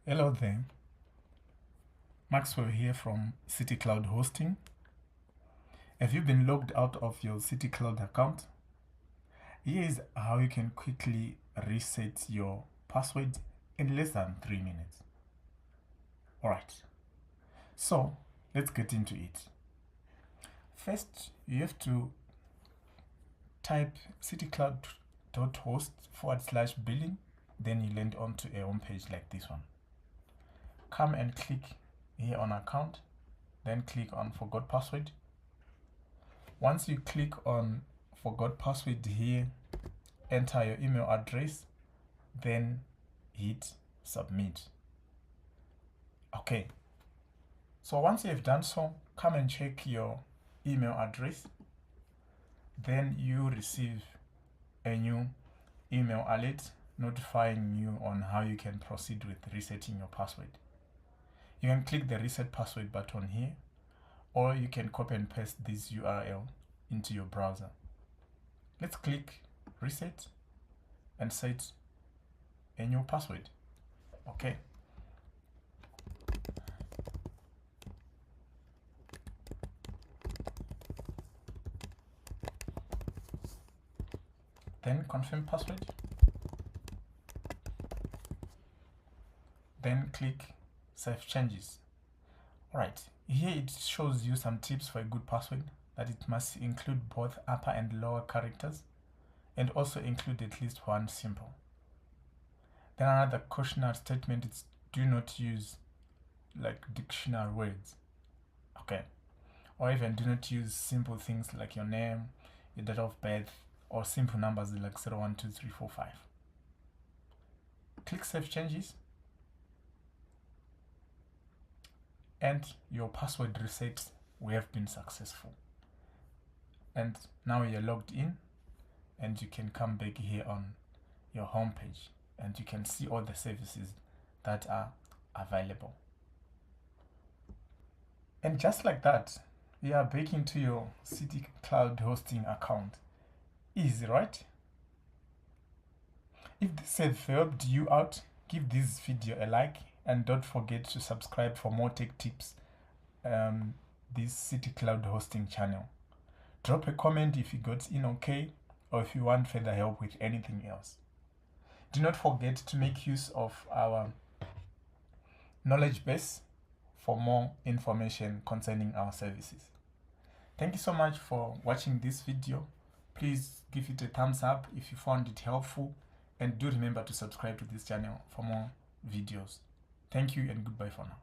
Hello there, Maxwell here from City Cloud Hosting. Have you been logged out of your City Cloud account? Here is how you can quickly reset your password in less than 3 minutes. Alright, so let's get into it. First, you have to type citycloud.host/billing, then you land onto a home page like this one. Come and click here on account, then click on forgot password. Once you click on forgot password here, enter your email address, then hit submit. Okay, so once you have done so, come and check your email address. Then you receive a new email alert notifying you on how you can proceed with resetting your password. You can click the reset password button here, or you can copy and paste this URL into your browser. Let's click reset and set a new password. Okay. Then confirm password. Then click save changes. Alright, here it shows you some tips for a good password, that it must include both upper and lower characters and also include at least one symbol. Then another cautionary statement is do not use like dictionary words. Okay. Or even do not use simple things like your name, your date of birth, or simple numbers like 0, 1, 2, 3, 4, 5. Click save changes. And your password resets will have been successful. And now you're logged in, and you can come back here on your home page and you can see all the services that are available. And just like that, you are back into your City Cloud Hosting account. Easy, right? If this has helped you out, give this video a like and don't forget to subscribe for more tech tips this City Cloud Hosting channel. Drop a comment if you got in okay, or if you want further help with anything else. Do not forget to make use of our knowledge base for more information concerning our services. Thank you so much for watching this video. Please give it a thumbs up if you found it helpful, and do remember to subscribe to this channel for more videos. Thank you and goodbye for now.